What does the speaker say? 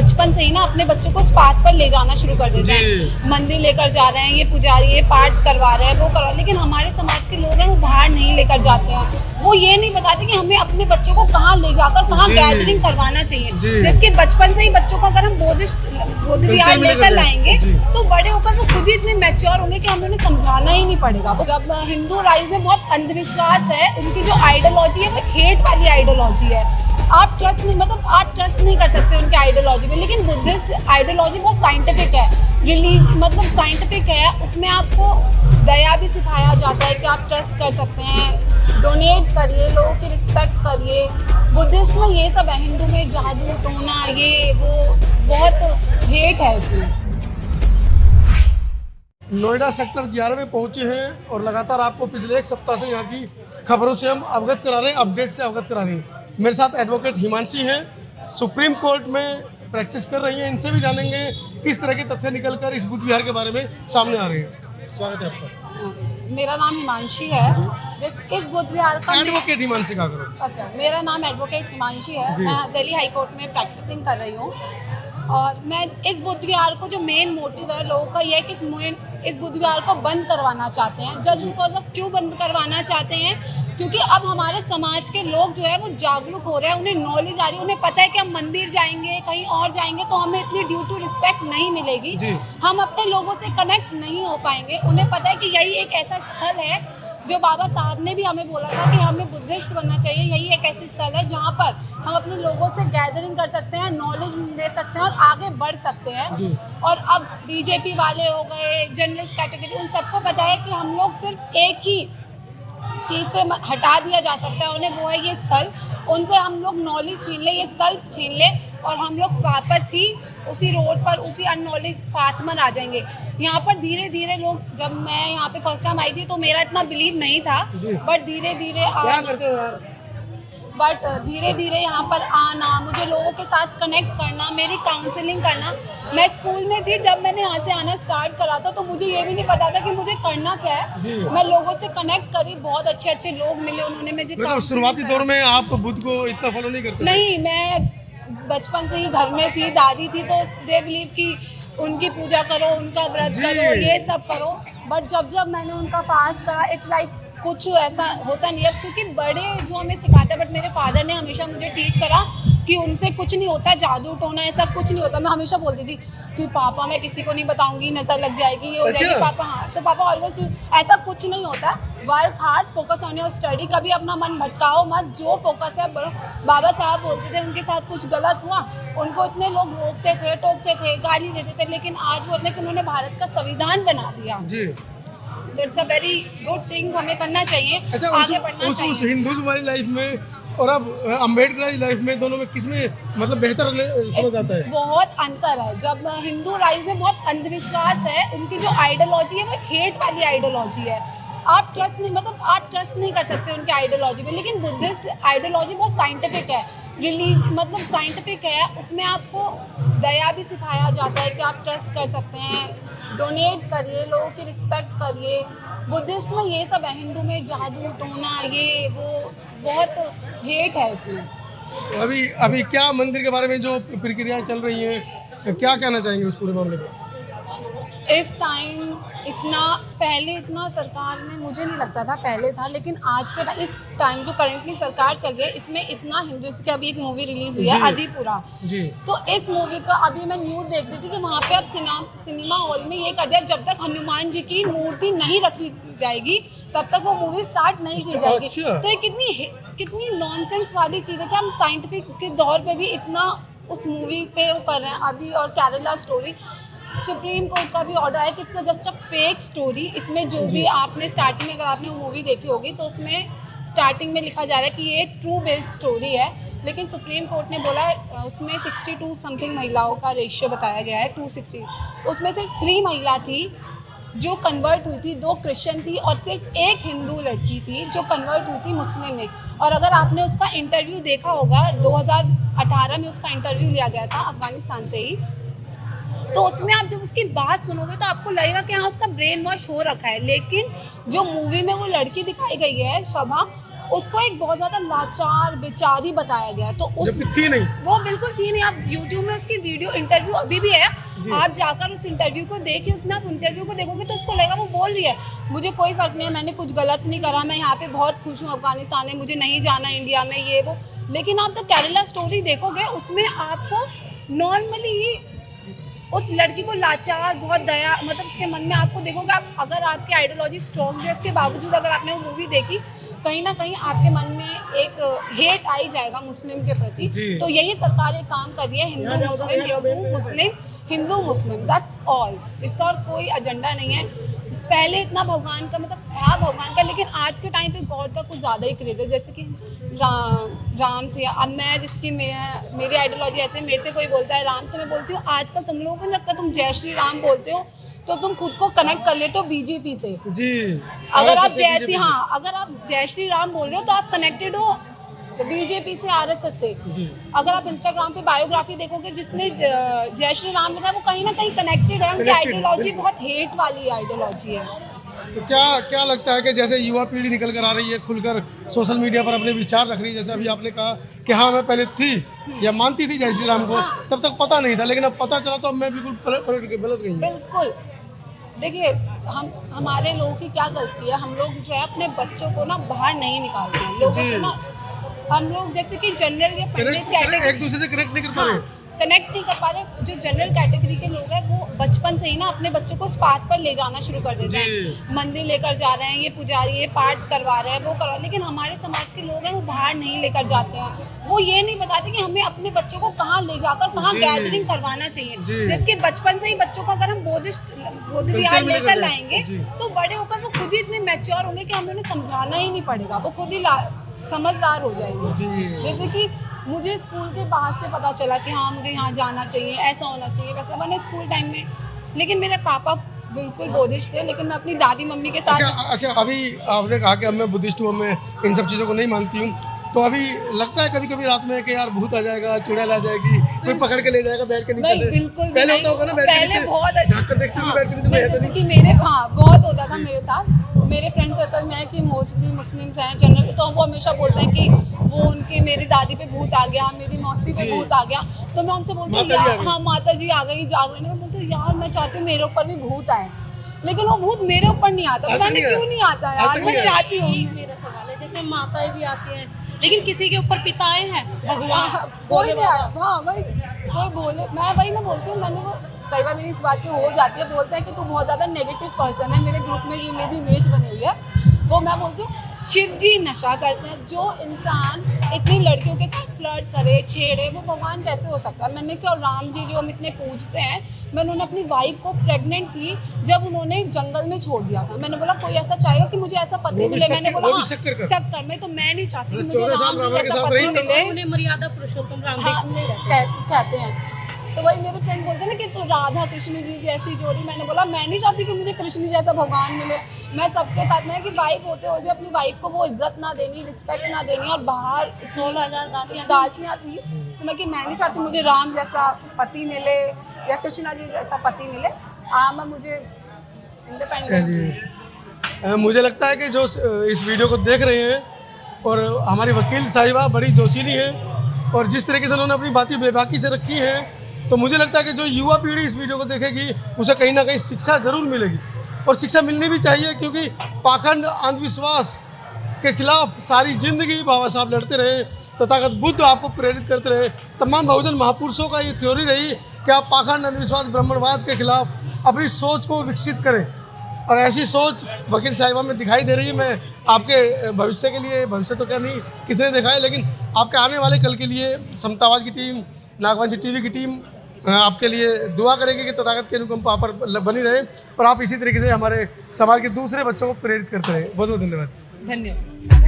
बचपन से ही ना अपने बच्चों को उस पाथ पर ले जाना शुरू कर देते हैं। मंदिर लेकर जा रहे हैं, ये पुजारी ये पाठ करवा रहे हैं, वो करवा, लेकिन हमारे समाज के लोग हैं वो बाहर नहीं लेकर जाते हैं। वो ये नहीं बताते कि हमें अपने बच्चों को कहाँ ले जाकर कहाँ गैदरिंग करवाना चाहिए। जबकि बचपन से ही बच्चों को अगर हम बोध विहार लेकर लाएंगे तो बड़े होकर वो खुद ही इतने मैच्योर होंगे कि हमें उन्हें समझाना ही नहीं पड़ेगा। जब हिंदू राइज में बहुत अंधविश्वास है, उनकी जो आइडियोलॉजी है वो हेट वाली आइडियोलॉजी है। आप ट्रस्ट नहीं कर सकते उनके आइडियोलॉजी में। लेकिन बुद्धिस्ट आइडियोलॉजी बहुत साइंटिफिक है, साइंटिफिक है। उसमें आपको दया भी सिखाया जाता है कि आप ट्रस्ट कर सकते हैं, डोनेट करिए, लोगों की रिस्पेक्ट करिए। बुद्धिस्ट में ये सब है, हिंदू में जादू टोना ये वो बहुत हेट है इसमें। नोएडा सेक्टर 11 में पहुंचे हैं और लगातार आपको पिछले एक सप्ताह से यहाँ की खबरों से हम अवगत करा रहे हैं, अपडेट से अवगत करा रहे हैं। मेरे साथ एडवोकेट हिमांशी हैं, सुप्रीम कोर्ट में प्रैक्टिस कर रही हैं। इनसे भी जानेंगे किस तरह के तथ्य निकलकर इस बुद्ध विहार के बारे में सामने आ रहे हैं। स्वागत है आपका। मेरा नाम हिमांशी है। इस बुद्ध विहार का एडवोकेट हिमांशी का करो। अच्छा, मेरा नाम एडवोकेट हिमांशी है। मैं दिल्ली हाई कोर्ट में प्रैक्टिसिंग कर रही हूँ और मैं इस बुद्ध विहार को जो मेन मोटिव है लोगों का ये है कि इस बुद्ध विहार को बंद करवाना चाहते हैं। जज बिकॉज ऑफ क्यों बंद करवाना चाहते हैं? क्योंकि अब हमारे समाज के लोग जो है वो जागरूक हो रहे हैं, उन्हें नॉलेज आ रही है, उन्हें पता है कि हम मंदिर जाएंगे कहीं और जाएंगे तो हमें इतनी ड्यू टू रिस्पेक्ट नहीं मिलेगी, हम अपने लोगों से कनेक्ट नहीं हो पाएंगे। उन्हें पता है कि यही एक ऐसा स्थल है जो बाबा साहब ने भी हमें बोला था कि हमें बुद्धिस्ट बनना चाहिए। यही एक ऐसी स्थल है जहाँ पर हम अपने लोगों से गैदरिंग कर सकते हैं, नॉलेज ले सकते हैं और आगे बढ़ सकते हैं। और अब बीजेपी वाले हो गए, जनरल कैटेगरी, उन सबको पता है कि हम लोग सिर्फ एक ही चीज़ से हटा दिया जा सकता है उन्हें, वो है ये स्थल। उनसे हम लोग नॉलेज छीन ले, ये स्थल छीन ले और हम लोग वापस ही उसी रोड पर उसी अननॉलेज पाथ में आ जाएंगे। यहाँ पर धीरे धीरे लोग, जब मैं यहाँ पे फर्स्ट टाइम आई थी तो मेरा इतना बिलीव नहीं था, बट धीरे धीरे यहाँ पर आना, मुझे लोगों के साथ कनेक्ट करना, मेरी काउंसलिंग करना। मैं स्कूल में थी जब मैंने यहाँ से आना स्टार्ट करा था तो मुझे ये भी नहीं पता था कि मुझे करना क्या है। मैं लोगों से कनेक्ट करी, बहुत अच्छे अच्छे लोग मिले, उन्होंने मुझे मतलब शुरुआती दौर में आप बुद्ध को इतना फॉलो नहीं करते? नहीं, मैं बचपन से ही घर में थी, दादी थी तो दे बिलीव कि उनकी पूजा करो, उनका व्रत करो, ये सब करो। बट जब मैंने उनका फास्ट करा, इट्स लाइक कुछ ऐसा होता नहीं है, क्योंकि बड़े जो हमें सिखाते हैं। बट मेरे फादर ने हमेशा मुझे टीच करा कि उनसे कुछ नहीं होता, जादू टोना ऐसा कुछ नहीं होता। मैं हमेशा बोलती थी कि पापा मैं किसी को नहीं बताऊंगी, नजर लग जाएगी, ये हो जाएगी पापा। हाँ, तो पापा ऑलवेज ऐसा कुछ नहीं होता, work hard, focus on your study, कभी अपना मन भटकाओ मत, जो फोकस है। बाबा साहब बोलते थे उनके साथ कुछ गलत हुआ, उनको इतने लोग रोकते थे, टोकते थे, गाली देते थे, लेकिन आज बोलते हैं कि उन्होंने भारत का संविधान बना दिया। It's a very good thing, हमें करना चाहिए। अच्छा, आगे बढ़ना चाहिए। उस हिंदू वाली लाइफ में और अब अम्बेडकर लाइफ में, दोनों में किसमें मतलब बेहतर समझ आता है? बहुत अंतर है। जब हिंदू राइज में बहुत अंधविश्वास है, उनकी जो आइडियोलॉजी है वो हेट वाली आइडियोलॉजी है। आप ट्रस्ट नहीं कर सकते उनके आइडियोलॉजी में। लेकिन बुद्धिस्ट आइडियोलॉजी बहुत साइंटिफिक है, साइंटिफिक है। उसमें आपको दया भी सिखाया जाता है कि आप ट्रस्ट कर सकते हैं, डोनेट करिए, लोगों की रिस्पेक्ट करिए। बुद्धिस्ट में ये सब है, हिंदू में जादू टोना ये वो बहुत हेट है इसमें। अभी क्या मंदिर के बारे में जो प्रक्रियाएं चल रही हैं, क्या कहना चाहेंगे उस पूरे मामले पर? इस टाइम इतना सरकार में मुझे नहीं लगता था, पहले था, लेकिन आज के इस टाइम जो करंटली सरकार चल रही है इसमें इतना हिंदुस्तान की अभी एक मूवी रिलीज हुई है आदिपुरा। तो इस मूवी का अभी मैं न्यूज़ देख रही थी कि वहाँ पे अब सिनेमा हॉल में ये कर दिया, जब तक हनुमान जी की मूर्ति नहीं रखी जाएगी तब तक वो मूवी स्टार्ट नहीं की जाएगी। तो ये कितनी नॉनसेंस वाली चीज़ है कि हम साइंटिफिक के दौर पे भी इतना उस मूवी पे वो कर रहे हैं अभी। और केरला स्टोरी, सुप्रीम कोर्ट का भी ऑर्डर है कि it's just a fake story. इसमें जो भी आपने स्टार्टिंग में, अगर आपने वो मूवी देखी होगी तो उसमें स्टार्टिंग में लिखा जा रहा है कि ये ट्रू बेस्ड स्टोरी है, लेकिन सुप्रीम कोर्ट ने बोला उसमें 62 समथिंग महिलाओं का रेशियो बताया गया है, 260। उसमें से 3 महिला थी जो कन्वर्ट हुई थी, 2 क्रिश्चियन थी और सिर्फ 1 हिंदू लड़की थी जो कन्वर्ट हुई थी मुस्लिम में। और अगर आपने उसका इंटरव्यू देखा होगा, 2018 में उसका इंटरव्यू लिया गया था अफगानिस्तान से ही, तो उसमें आप जब उसकी बात सुनोगे तो आपको लगेगा कि हाँ उसका ब्रेन वॉश हो रखा है। लेकिन जो मूवी में वो लड़की दिखाई गई है शबा, उसको एक बहुत ज़्यादा लाचार बेचारी बताया गया है। तो उस जबकि थी नहीं। वो बिल्कुल थी नहीं। आप यूट्यूब में उसकी वीडियो इंटरव्यू अभी भी है, आप जाकर उस इंटरव्यू को देखिए, उसमें आप इंटरव्यू को देखोगे तो उसको लगेगा वो बोल रही है मुझे कोई फ़र्क नहीं है, मैंने कुछ गलत नहीं करा, मैं यहाँ पे बहुत खुश हूँ अफगानिस्तान में, मुझे नहीं जाना इंडिया में, ये वो। लेकिन आप द केरला स्टोरी देखोगे उसमें आपको नॉर्मली उस लड़की को लाचार, बहुत दया, मतलब उसके मन में आपको देखोगे, आप अगर आपकी आइडियोलॉजी स्ट्रॉन्ग है उसके बावजूद अगर आपने वो मूवी देखी, कहीं ना कहीं आपके मन में एक हेट आ ही जाएगा मुस्लिम के प्रति। तो यही सरकार एक काम कर रही है, हिंदू मुस्लिम, दैट्स ऑल। इसका और कोई एजेंडा नहीं है। पहले इतना भगवान का मतलब था भगवान का, लेकिन आज के टाइम पे गॉड का कुछ ज़्यादा ही क्रेज है। जैसे कि राम से, अब मैं जिसकी मेरी आइडियोलॉजी ऐसे, मेरे से कोई बोलता है राम तो मैं बोलती हूँ आजकल तुम लोगों को नहीं लगता तुम जय श्री राम बोलते हो तो तुम खुद को कनेक्ट कर लेते हो बीजेपी से जी। अगर आप अगर आप जय श्री राम बोल रहे हो तो आप कनेक्टेड हो बीजेपी से, आरएसएस से। अगर आप इंस्टाग्राम पे बायोग्राफी देखोगे जिसने जय श्री राम लिखा है वो कहीं ना कहीं कनेक्टेड है, उनकी आइडियोलॉजी बहुत हेट वाली आइडियोलॉजी है। तो क्या लगता है कि जैसे युवा पीढ़ी निकल कर आ रही है, खुलकर सोशल मीडिया पर अपने विचार रख रही है, जैसे अभी आपने कहा कि हाँ मैं पहले थी या मानती थी जय श्री राम को, तब तक पता नहीं था, लेकिन अब पता चला तो अब मैं बिल्कुल पलट गई। बिल्कुल। देखिए हमारे लोगों की क्या गलती है, हम लोग जो है अपने बच्चों को ना बाहर नहीं निकालते हैं, लोगों को ना हम लोग जैसे कि जनरल या पंडित कैटेगरी एक दूसरे से कनेक्ट नहीं कर पा रहे, कनेक्ट नहीं कर पा रहे। जो जनरल कैटेगरी के लोग हैं वो बचपन से ही ना अपने बच्चों को इस पाथ पर ले जाना शुरू कर देते हैं, मंदिर लेकर जा रहे हैं, ये पुजारी ये पाठ करवा रहे हैं, वो करवा। लेकिन हमारे समाज के लोग हैं वो बाहर नहीं लेकर जाते हैं, वो ये नहीं बताते कि हमें अपने बच्चों को कहाँ ले जाकर कहाँ गैदरिंग करवाना चाहिए। जबकि बचपन से ही बच्चों को अगर हम बौद्ध विहार लेकर लाएंगे तो बड़े होकर वो खुद ही इतने मैच्योर होंगे कि हमें उन्हें समझाना ही नहीं पड़ेगा, वो खुद ही समझदार हो जाएंगे। जैसे कि मुझे स्कूल के बाद से पता चला कि हाँ मुझे यहाँ जाना चाहिए, ऐसा होना चाहिए, वैसा। मैंने स्कूल टाइम में, लेकिन मेरे पापा बिल्कुल बुद्धिस्ट थे, लेकिन मैं अपनी दादी मम्मी के साथ अच्छा अभी आपने कहा कि अब मैं बुद्धिस्ट हूँ, मैं इन सब चीज़ों को नहीं मानती हूँ, तो अभी लगता है कभी कभी रात में कि यार भूत आ जाएगा, चुड़ैल आ जाएगी, कोई पकड़ के ले जाएगा बैठ के नीचे से? बिल्कुल पहले होता होगा ना, पहले बहुत झाँककर देखते हुए बैठ के नीचे, जैसे कि मेरे बहुत होता था मेरे साथ। मेरे फ्रेंड सर्कल में है कि मोस्टली मुस्लिम्स हैं जनरल, तो वो हमेशा बोलते हैं कि वो उनकी मेरी दादी पे भूत आ गया, मेरी मौसी पे भूत आ गया। तो मैं उनसे बोलती हूँ यार हाँ माता जी आ गई जागरण में, बोलती हूँ यार मैं चाहती हूँ मेरे ऊपर भी भूत आए, लेकिन वो भूत मेरे ऊपर नहीं आता, पता नहीं क्यों नहीं आता यार, मैं चाहती हूँ। मेरा सवाल है जैसे माताएं भी आती हैं लेकिन किसी के ऊपर पिता आए हैं भगवान कोई नहीं आया। हाँ भाई कोई बोले, मैं बोलती हूँ, मैंने वो कई बार मेरी इस बात पे हो जाती है, बोलते हैं कि तू बहुत ज़्यादा नेगेटिव पर्सन है, मेरे ग्रुप में ये मेरी इमेज बनी हुई है। वो मैं बोलती हूँ शिव जी नशा करते हैं, जो इंसान इतनी लड़कियों के साथ फ्लर्ट करे, छेड़े, वो भगवान कैसे हो सकता है? मैंने क्या, राम जी जो हम इतने पूजते हैं, मैं उन्होंने अपनी वाइफ को प्रेग्नेंट थी जब उन्होंने जंगल में छोड़ दिया था। मैंने बोला कोई ऐसा चाहेगा कि मुझे ऐसा पति मिले? मैंने बोला शक्कर में, तो मैं नहीं चाहती मुझे राम जी जैसा पति मिले। उन्हें मर्यादा पुरुषोत्तम राम कहते हैं। तो वही मेरे फ्रेंड बोलते हैं ना कि तो राधा कृष्ण जी जैसी जोड़ी, मैंने बोला मैं नहीं चाहती कि मुझे कृष्ण जैसा भगवान मिले। मैं सबके साथ में कि वाइफ होते हुए भी अपनी वाइफ को वो इज्जत ना देनी, रिस्पेक्ट ना देनी, और बाहर 16,000 दासियाँ थी, तो मैं कि मैं नहीं चाहती मुझे राम जैसा पति मिले या कृष्णा जी जैसा पति मिले। मैं मुझे इंडिपेंडेंट। मुझे लगता है कि जो इस वीडियो को देख रहे हैं और हमारी वकील साहिबा बड़ी जोशीली है, और जिस तरीके से उन्होंने अपनी बातें बेबाकी से रखी हैं, तो मुझे लगता है कि जो युवा पीढ़ी इस वीडियो को देखेगी उसे कहीं ना कहीं शिक्षा ज़रूर मिलेगी, और शिक्षा मिलनी भी चाहिए, क्योंकि पाखंड अंधविश्वास के खिलाफ सारी जिंदगी बाबा साहब लड़ते रहे, तथागत बुद्ध आपको प्रेरित करते रहे। तमाम बहुजन महापुरुषों का ये थ्योरी रही कि आप पाखंड अंधविश्वास ब्राह्मणवाद के खिलाफ अपनी सोच को विकसित करें, और ऐसी सोच वकील साहिबा में दिखाई दे रही है। मैं आपके भविष्य के लिए, भविष्य तो क्या नहीं किसने दिखाया, लेकिन आपके आने वाले कल के लिए समता आवाज़ की टीम, नागवंशी टीवी की टीम आपके लिए दुआ करेगी कि तथागत की अनुकंपा पर बनी रहे, और आप इसी तरीके से हमारे समाज के दूसरे बच्चों को प्रेरित करते रहे। बहुत बहुत धन्यवाद। धन्यवाद।